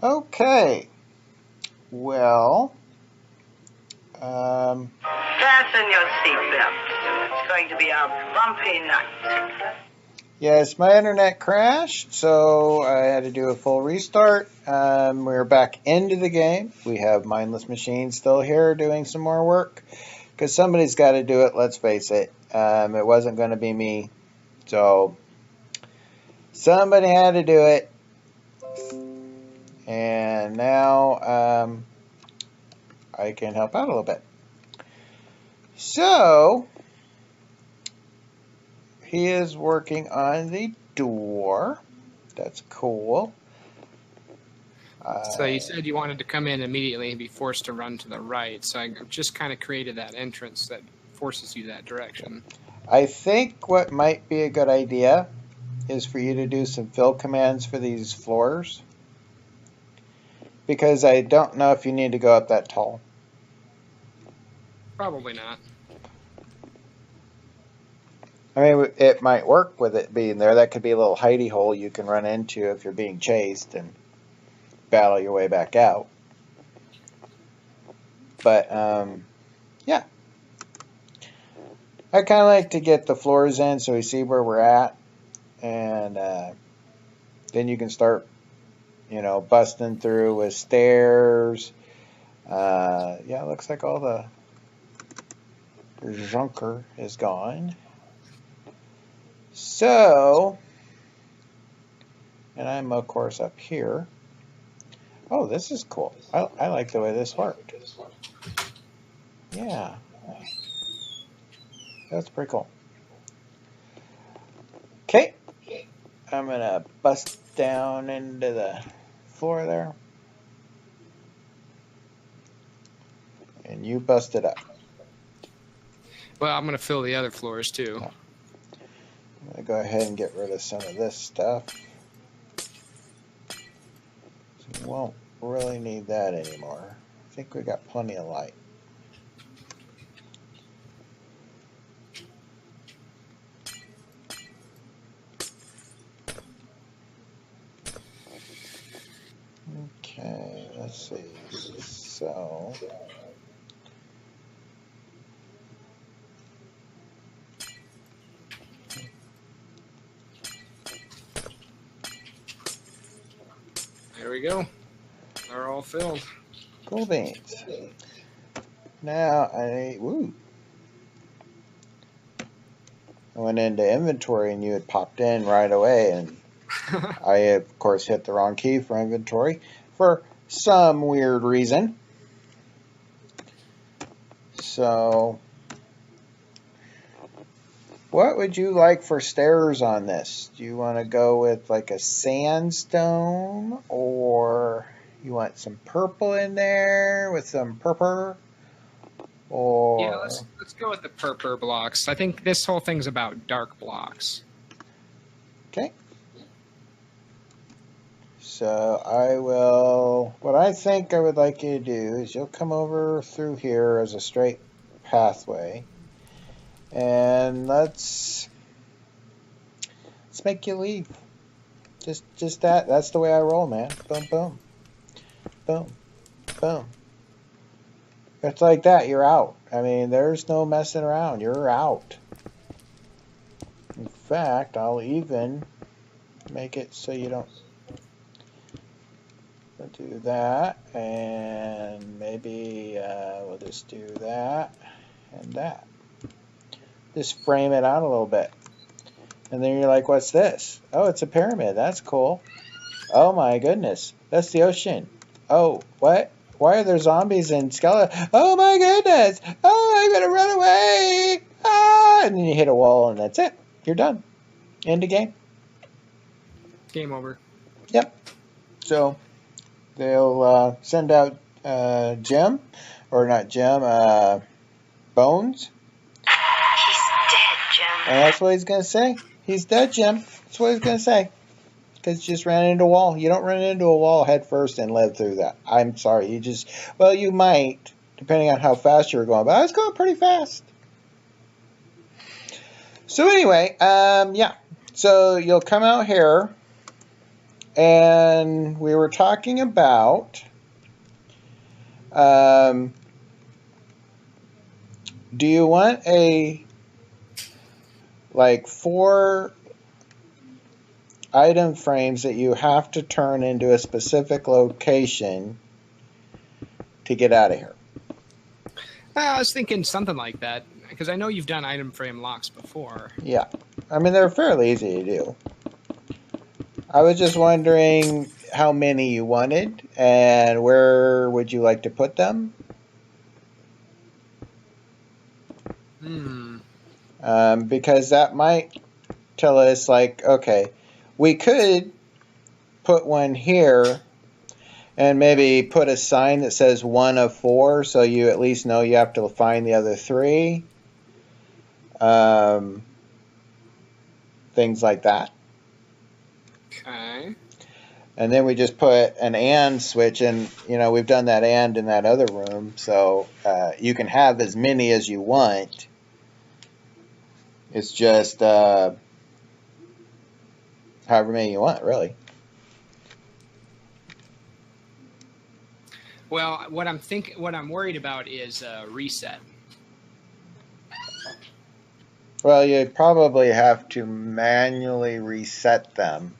Okay. Well, fasten your seatbelts. It's going to be a bumpy night. yes, my internet crashed, so I had to do a full restart. We're back into the game. We have Mindless Machines still here doing some more work because somebody's got to do it. Let's face it. It wasn't going to be me, so somebody had to do it. And now I can help out a little bit. So he is working on the door. That's cool. So you said you wanted to come in immediately and be forced to run to the right. So I just kind of created that entrance that forces you that direction. I think what might be a good idea is for you to do some fill commands for these floors. Because I don't know if you need to go up that tall. Probably not. I mean, it might work with it being there. That could be a little hidey hole you can run into if you're being chased and battle your way back out. But, yeah. I kind of like to get the floors in so we see where we're at. And then you can start, you know, busting through with stairs. Yeah, it looks like all the junker is gone. So, and I'm of course up here. Oh, this is cool. I like the way this worked. Yeah. That's pretty cool. Okay. I'm going to bust down into the floor there. And you bust it up. Well, I'm going to fill the other floors too. Oh. I'm going to go ahead and get rid of some of this stuff. So you won't really need that anymore. I think we got plenty of light. Okay, let's see. So there we go. They're all filled. cool beans. Now I went into inventory and you had popped in right away, and I of course hit the wrong key for inventory for some weird reason. So what would you like for stairs on this? Do you want to go with like a sandstone, or you want some purple in there with some purple? Or yeah, let's go with the purple blocks. I think this whole thing's about dark blocks. okay. So I will, what I think I would like you to do is you'll come over through here as a straight pathway. And let's make you leave. Just that's the way I roll, man. Boom, boom. Boom. Boom. It's like that, you're out. I mean, there's no messing around. You're out. In fact, I'll even make it so you don't do that, and maybe we'll just do that and that. Just frame it out a little bit. And then you're like, what's this? Oh, it's a pyramid. That's cool. Oh my goodness. That's the ocean. Oh, what? Why are there zombies and skeletons? Oh my goodness. Oh, I'm going to run away. Ah! And then you hit a wall and that's it. You're done. End of game. Game over. Yep. So they'll send out Jim, or not Jim, Bones. And that's what he's going to say. He's dead, Jim. That's what he's going to say. Because you just ran into a wall. You don't run into a wall head first and live through that. I'm sorry. You just, well, you might, depending on how fast you were going. But I was going pretty fast. So anyway, yeah. So you'll come out here. And we were talking about do you want like 4 item frames that you have to turn into a specific location to get out of here? I was thinking something like that, because I know you've done item frame locks before. Yeah. I mean, they're fairly easy to do. I was just wondering how many you wanted and where would you like to put them? Because that might tell us, like, okay, we could put one here and maybe put a sign that says 1 of 4, so you at least know you have to find the other 3. Things like that. Okay. And then we just put an AND switch, and we've done that AND in that other room, so you can have as many as you want. It's just however many you want, really. Well, what I'm worried about is reset. Well, you probably have to manually reset them.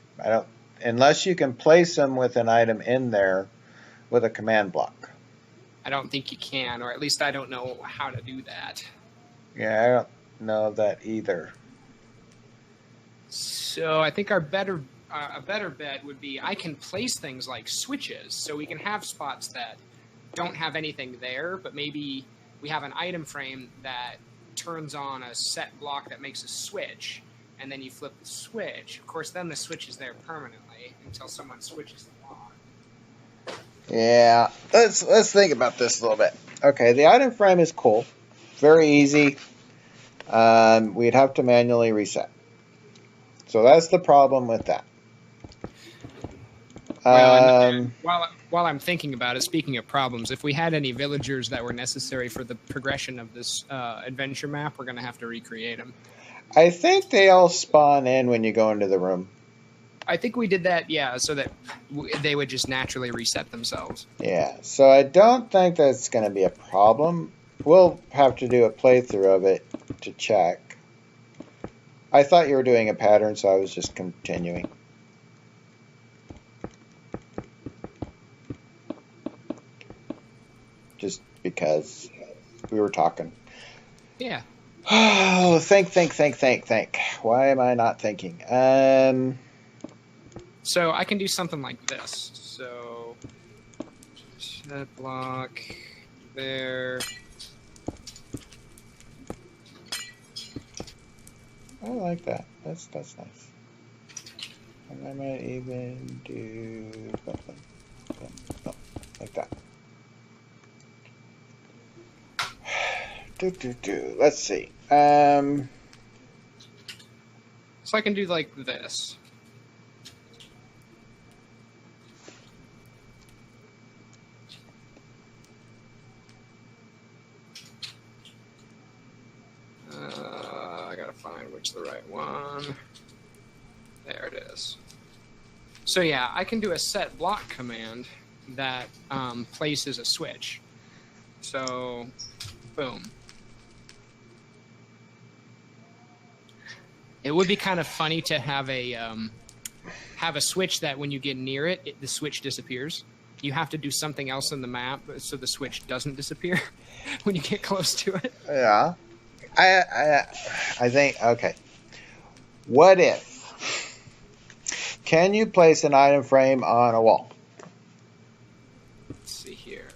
Unless you can place them with an item in there with a command block. I don't think you can, or at least I don't know how to do that. Yeah, I don't know that either. So I think a better bet would be I can place things like switches, so we can have spots that don't have anything there, but maybe we have an item frame that turns on a set block that makes a switch, and then you flip the switch. Of course, then the switch is there permanently until someone switches the lock. Yeah, let's think about this a little bit. Okay, the item frame is cool, very easy. We'd have to manually reset. So that's the problem with that. Well, while I'm thinking about it, speaking of problems, if we had any villagers that were necessary for the progression of this adventure map, we're going to have to recreate them. I think they all spawn in when you go into the room. I think we did that, yeah, so that they would just naturally reset themselves. Yeah, so I don't think that's going to be a problem. We'll have to do a playthrough of it to check. I thought you were doing a pattern, so I was just continuing. Just because we were talking. Yeah. Oh, think. Why am I not thinking? So I can do something like this. So set block there. I like that. That's nice. And I might even do like that. Let's see. So I can do like this. I gotta find which the right one. There it is. So yeah, I can do a set block command that places a switch. So, boom. It would be kind of funny to have a switch that when you get near it, the switch disappears. You have to do something else in the map so the switch doesn't disappear when you get close to it. Yeah. I think, okay. What if? Can you place an item frame on a wall? Let's see here.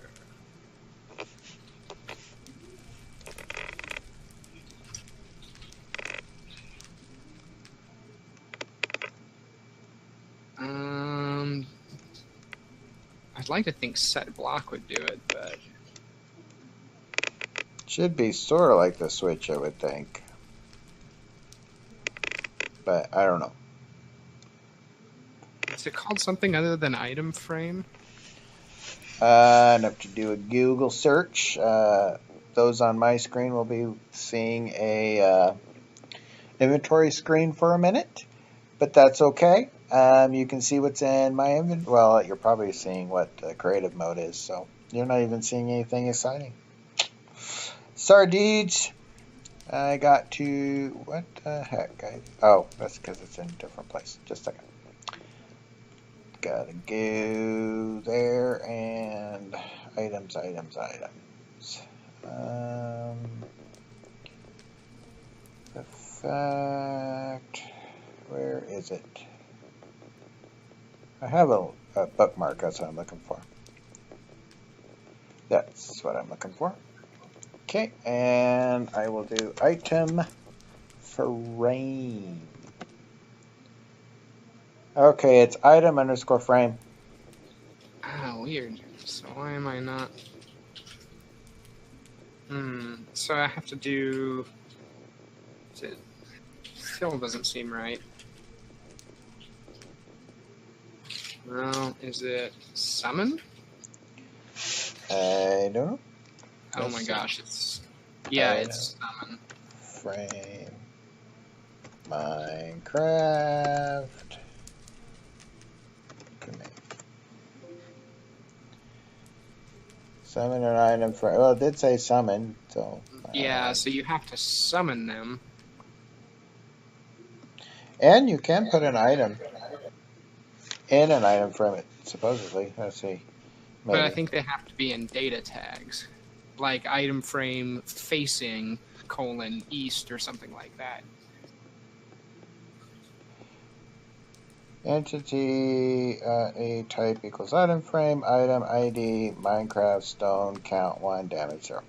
I'd like to think set block would do it, but Should be sort of like the switch, I would think. But I don't know. is it called something other than item frame? I'd have to do a Google search. Those on my screen will be seeing a inventory screen for a minute, but that's okay. You can see what's in my inventory. Well, you're probably seeing what the creative mode is, so you're not even seeing anything exciting. Sardides. I got to, what the heck? Oh, that's because it's in a different place. Just a second. Gotta go there and items. Effect. Where is it? I have a bookmark. That's what I'm looking for. That's what I'm looking for. Okay, and I will do item frame. Okay, it's item underscore frame. Ah, weird. So why am I not? So I have to do. It still doesn't seem right. Well, is it summon? I don't know. Oh my gosh, it's it's summon. Frame. Minecraft. Command. Summon an item for. Well, it did say summon, so. Yeah, so you have to summon them. And you can put an item in an item from it, supposedly. Let's see. Maybe. But I think they have to be in data tags, like item frame facing : east or something like that. Entity a type equals item frame, item ID, Minecraft stone count 1, damage 0.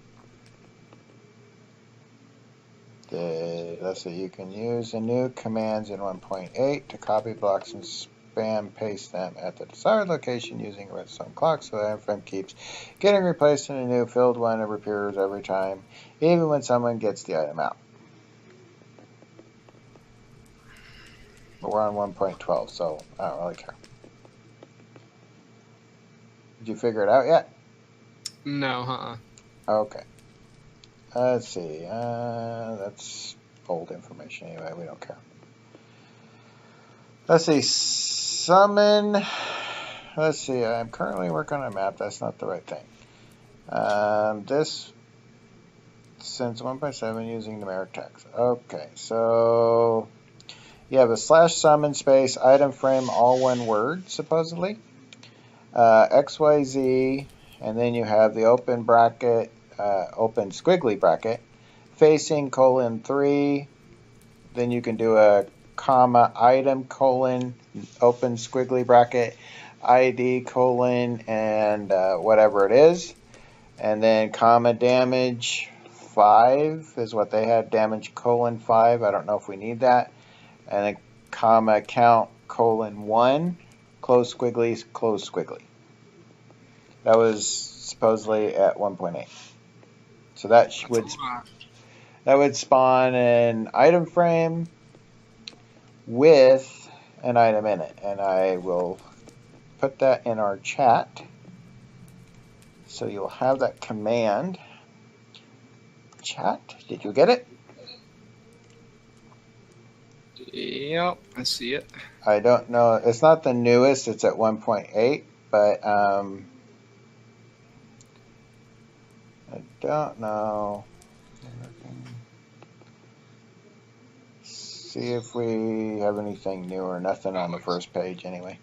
Let's see, you can use the new commands in 1.8 to copy blocks and spam paste them at the desired location using a redstone clock so the item frame keeps getting replaced in a new filled one and appears every time, even when someone gets the item out. But we're on 1.12, so I don't really care. Did you figure it out yet? No, Okay. Let's see. That's old information anyway. We don't care. Let's see. Summon. Let's see. I'm currently working on a map. That's not the right thing. This since 1.7 using numeric text. Okay. So you have a /summon space item frame, all one word, supposedly. XYZ, and then you have the open bracket, open squiggly bracket, facing : 3. Then you can do a comma item : open squiggly bracket, ID : and whatever it is, and then comma damage 5 is what they had, damage : 5. I don't know if we need that. And then comma count : 1, close squiggly. That was supposedly at 1.8. So that would spawn an item frame with an item in it. And I will put that in our chat. So you'll have that command. Chat, did you get it? Yep, I see it. I don't know. It's not the newest. It's at 1.8, but I don't know. See if we have anything new or nothing on the first page anyway.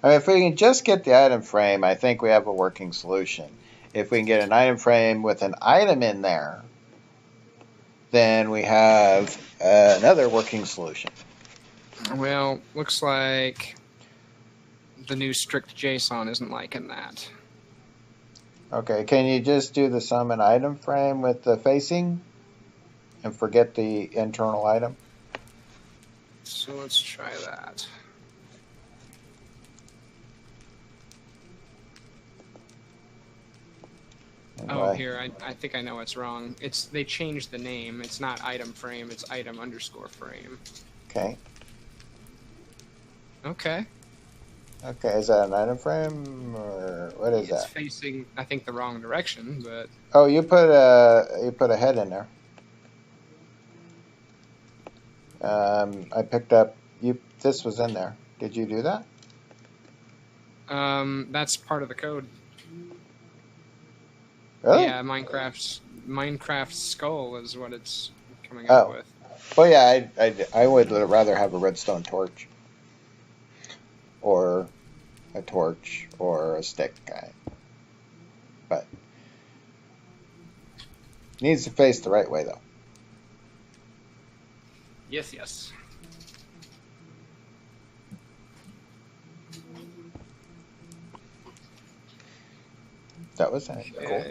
I mean, if we can just get the item frame, I think we have a working solution. If we can get an item frame with an item in there, then we have another working solution. Well, looks like the new strict JSON isn't liking that. Okay, can you just do the summon item frame with the facing and forget the internal item? So let's try that. Oh, here, I think I know what's wrong. They changed the name. It's not item frame, it's item underscore frame. Okay. Okay. Okay, is that an item frame or what is that? It's facing, I think, the wrong direction, but. Oh, you put a head in there. I picked up, this was in there. Did you do that? That's part of the code. Really? Yeah, Minecraft Skull is what it's coming up with. Well, yeah, I would rather have a redstone torch. Or a torch or a stick guy. But needs to face the right way though. Yes, yes. That was it. Cool.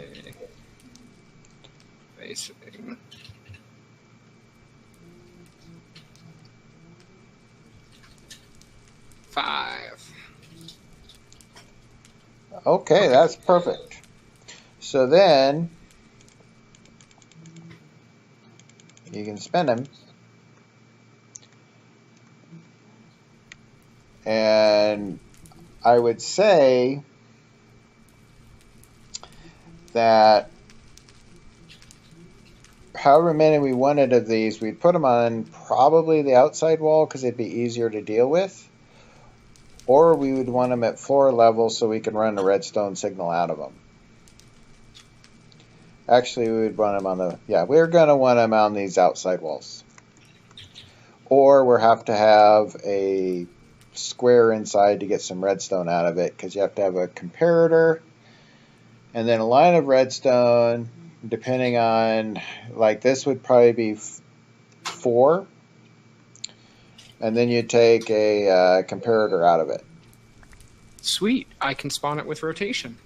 Facing. Five. Okay, that's perfect. So then you can spin them. And I would say that however many we wanted of these, we'd put them on probably the outside wall because it'd be easier to deal with. Or we would want them at floor level so we can run a redstone signal out of them. Actually, we would run them on the, yeah, we're going to want them on these outside walls. Or we'll have to have a square inside to get some redstone out of it because you have to have a comparator and then a line of redstone, depending on, like this would probably be 4. And then you take a comparator out of it. Sweet. I can spawn it with rotation.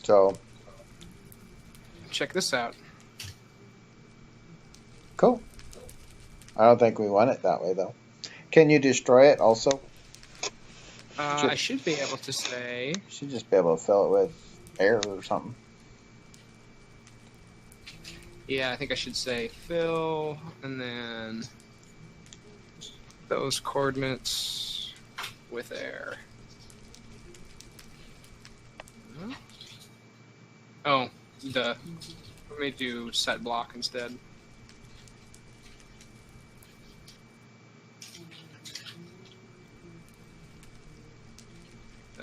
So. Check this out. Cool. I don't think we want it that way, though. Can you destroy it also? I should be able to say. You should just be able to fill it with air or something. Yeah, I think I should say fill, and then those coordinates with air. Oh, duh. Let me do set block instead.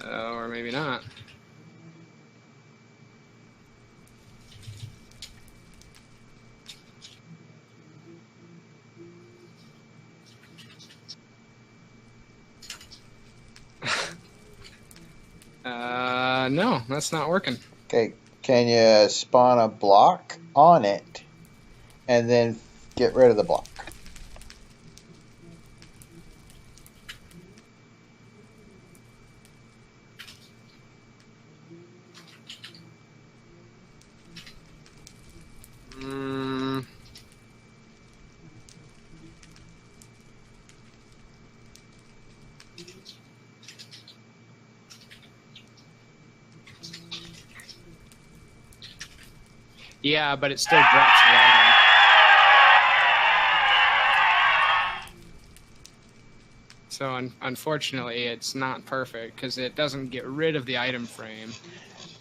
Or maybe not. No, that's not working. Okay, can you spawn a block on it and then get rid of the block? Yeah, but it still drops writing. So unfortunately, it's not perfect because it doesn't get rid of the item frame.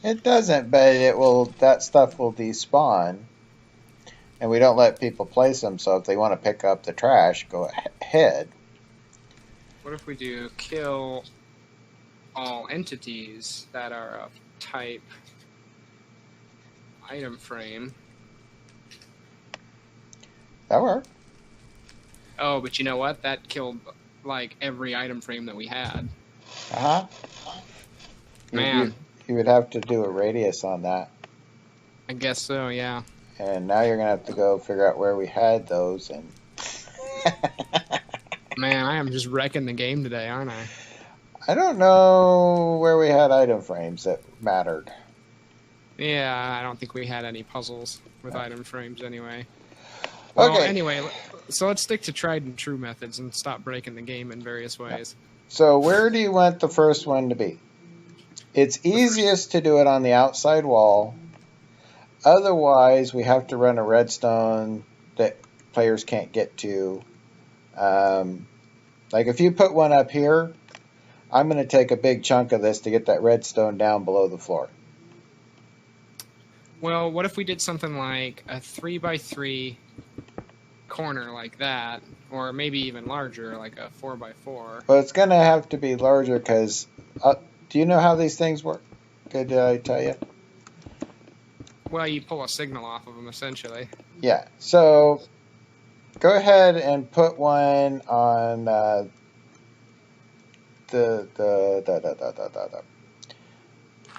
It doesn't, but it will. That stuff will despawn, and we don't let people place them. So if they want to pick up the trash, go ahead. What if we do kill all entities that are of type item frame? That worked. Oh, but you know what? That killed like every item frame that we had. Uh-huh. Man. You would have to do a radius on that. I guess so, yeah. And now you're going to have to go figure out where we had those. And Man, I am just wrecking the game today, aren't I? I don't know where we had item frames that mattered. Yeah, I don't think we had any puzzles with item frames anyway. Well, okay. Anyway, so let's stick to tried and true methods and stop breaking the game in various ways. So where do you want the first one to be? It's easiest to do it on the outside wall. Otherwise, we have to run a redstone that players can't get to. Like if you put one up here, I'm going to take a big chunk of this to get that redstone down below the floor. Well, what if we did something like a 3x3 corner like that, or maybe even larger, like a 4x4. Well, it's going to have to be larger because, do you know how these things work? Okay, did I tell you? Well, you pull a signal off of them, essentially. Yeah, so go ahead and put one on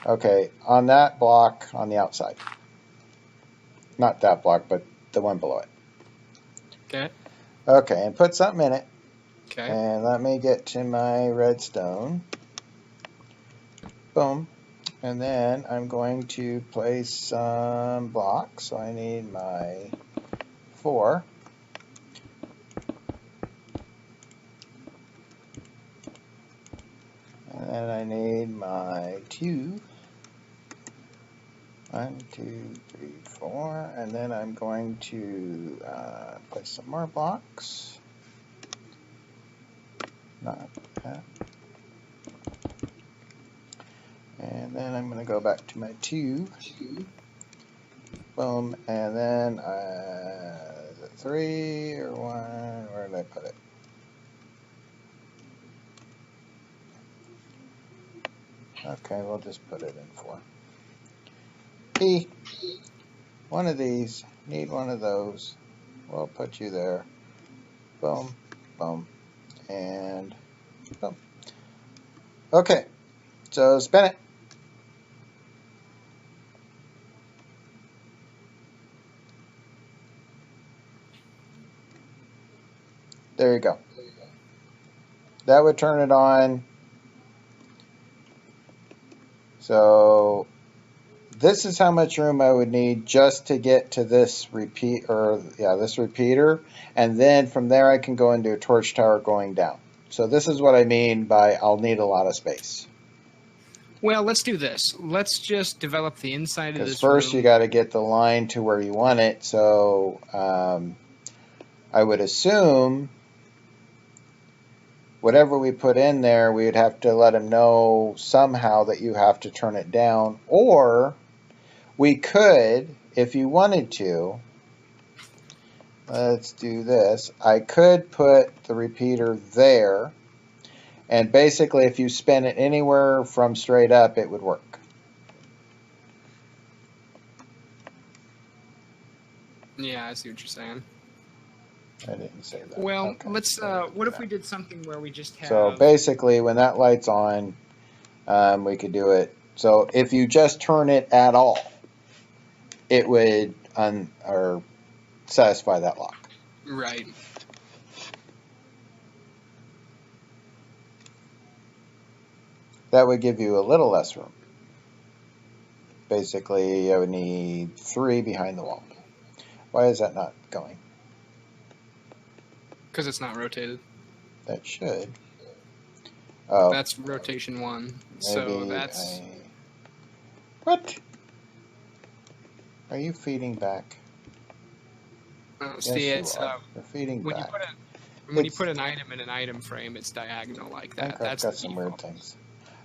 okay, on that block on the outside. Not that block, but the one below it. Okay. Okay, and put something in it. Okay. And let me get to my redstone. Boom. And then I'm going to place some blocks. So I need my 4. And then I need my 2. 1, 2, 3, 4. And then I'm going to place some more blocks. Not that. And then I'm going to go back to my 2. Boom. And then is it 3 or 1? Where did I put it? Okay, we'll just put it in 4. P. One of these. Need one of those. We'll put you there. Boom. Boom. And boom. Okay. So spin it. There you go. That would turn it on. So this is how much room I would need just to get to this this repeater, and then from there I can go into a torch tower going down. So this is what I mean by I'll need a lot of space. Well, let's do this. Let's just develop the inside of this Because first room. you got to get the line to where you want it. So I would assume whatever we put in there, we'd have to let them know somehow that you have to turn it down. Or we could, if you wanted to, let's do this. I could put the repeater there. And basically, if you spin it anywhere from straight up, it would work. Yeah, I see what you're saying. I didn't say that. Well, Okay, let's. so What if we did something where we just have? So basically, when that light's on, we could do it. So if you just turn it at all, it would satisfy that lock. Right. That would give you a little less room. Basically, I would need 3 behind the wall. Why is that not going? Because it's not rotated. That should. Oh, That's rotation 1. So that's. What? Are you feeding back? See, Yes, it's you are. You're feeding when back. you put an item in an item frame, it's diagonal like that. That's got some weird default. things.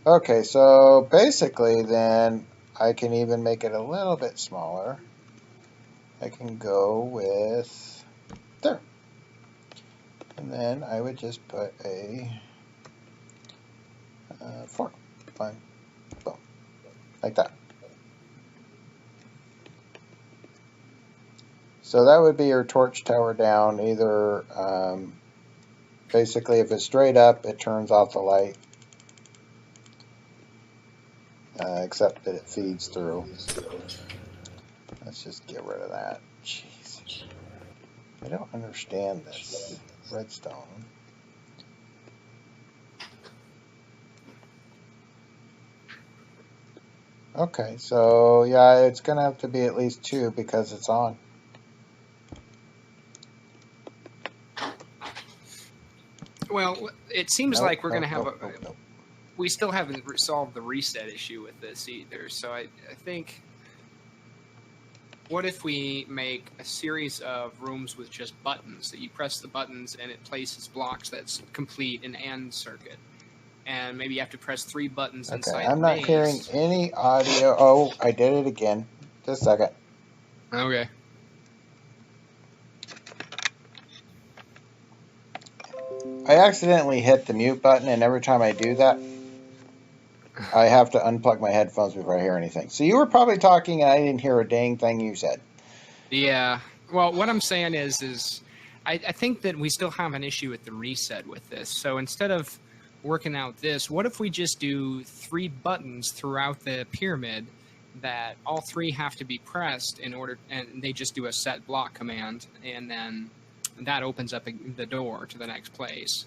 Okay, so basically then I can even make it a little bit smaller. I can go with there. And then I would just put a 4. Fine. Boom. Like that. So that would be your torch tower down. Either basically if it's straight up, it turns off the light. Except that it feeds through. Let's just get rid of that. Jeez. I don't understand this. Redstone. Okay, so yeah, it's going to have to be at least 2 because it's on. Well, it seems like we're going to have Nope. We still haven't solved the reset issue with this either. So I think, what if we make a series of rooms with just buttons that you press the buttons and it places blocks that's complete an AND circuit, and maybe you have to press 3 buttons inside. Okay, I'm the not maze. hearing any audio. Oh, I did it again. Just a second. Okay. I accidentally hit the mute button, and every time I do that, I have to unplug my headphones before I hear anything. So you were probably talking, and I didn't hear a dang thing you said. Yeah. Well, what I'm saying is I think that we still have an issue with the reset with this. So instead of working out this, what if we just do 3 buttons throughout the pyramid that all 3 have to be pressed in order, and they just do a set block command, and then that opens up the door to the next place.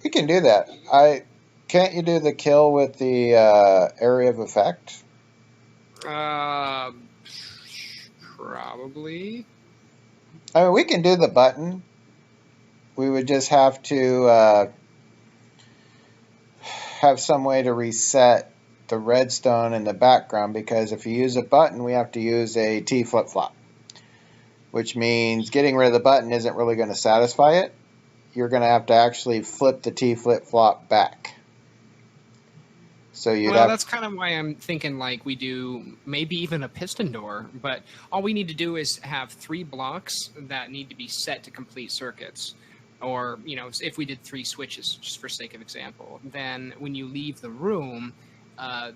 You can do that. Can't you do the kill with the area of effect? Probably. I mean, we can do the button. We would just have to have some way to reset the redstone in the background, because if you use a button, we have to use a T flip-flop, which means getting rid of the button isn't really going to satisfy it. You're going to have to actually flip the T flip-flop back. So that's kind of why I'm thinking like we do maybe even a piston door, but all we need to do is have 3 blocks that need to be set to complete circuits. Or, you know, if we did 3 switches, just for sake of example, then when you leave the room,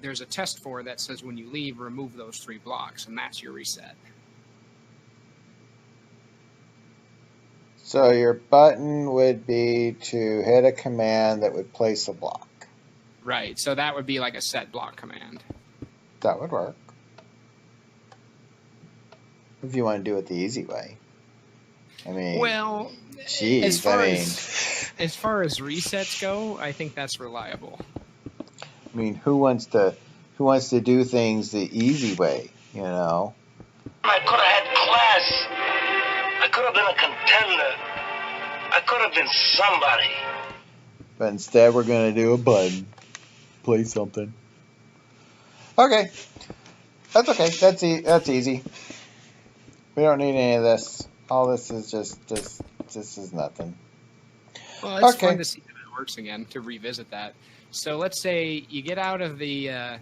there's a test for that says when you leave, remove those 3 blocks, and that's your reset. So your button would be to hit a command that would place a block. Right, so that would be like a set block command. That would work. If you want to do it the easy way. I mean, well, geez, as far as resets go, I think that's reliable. I mean, who wants to do things the easy way, you know? I could have had class. I could have been a contender. I could have been somebody. But instead, we're going to do a button. Play something. Okay. That's okay. That's easy. We don't need any of this. All this is just this is nothing. Well, it's fun to see how it works again, to revisit that. So let's say you get out of this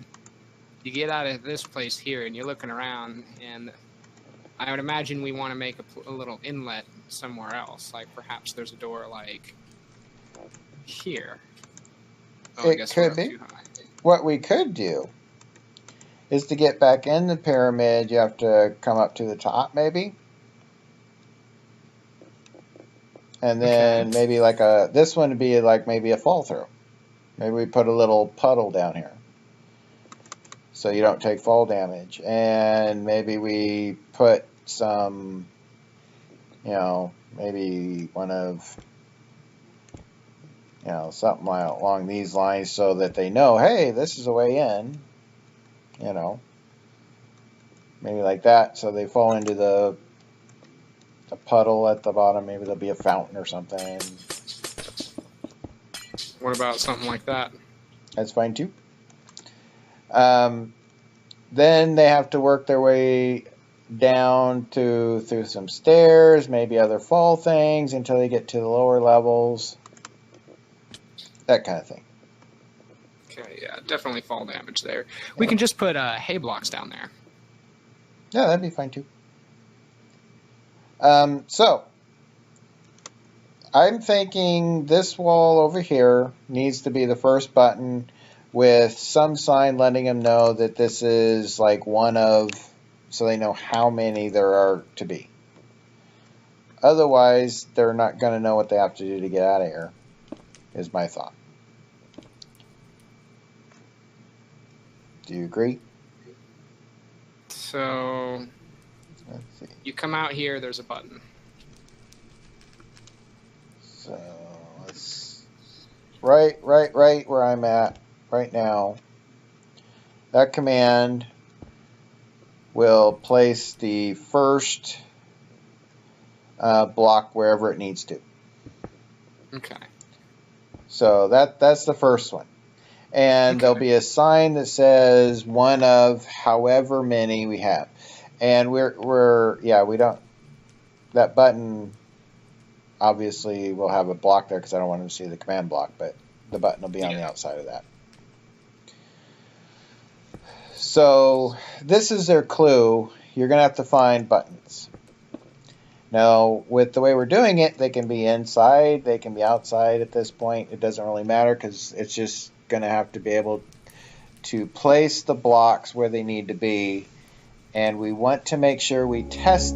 place here, and you're looking around, and I would imagine we want to make a little inlet somewhere else. Like perhaps there's a door like here. Oh, it could be. What we could do is to get back in the pyramid, you have to come up to the top, maybe. And then maybe like this one would be like maybe a fall through. Maybe we put a little puddle down here so you don't take fall damage. And maybe we put some, you know, maybe one of, you know, something along these lines so that they know, hey, this is a way in, you know. Maybe like that, so they fall into the puddle at the bottom. Maybe there'll be a fountain or something. What about something like that? That's fine too. Then they have to work their way down through some stairs, maybe other fall things until they get to the lower levels. That kind of thing. Okay, yeah, definitely fall damage there. We can just put hay blocks down there. Yeah, that'd be fine too. So, I'm thinking this wall over here needs to be the first button with some sign letting them know that this is like one of, so they know how many there are to be. Otherwise, they're not going to know what they have to do to get out of here, is my thought. Do you agree? So, let's see. You come out here, there's a button. So, let's, right where I'm at right now. That command will place the first block wherever it needs to. Okay. So that's the first one. And there'll be a sign that says one of however many we have. And we don't, that button obviously will have a block there because I don't want them to see the command block, but the button will be on the outside of that. So this is their clue. You're going to have to find buttons. Now, with the way we're doing it, they can be inside, they can be outside at this point. It doesn't really matter because it's just going to have to be able to place the blocks where they need to be. And we want to make sure we test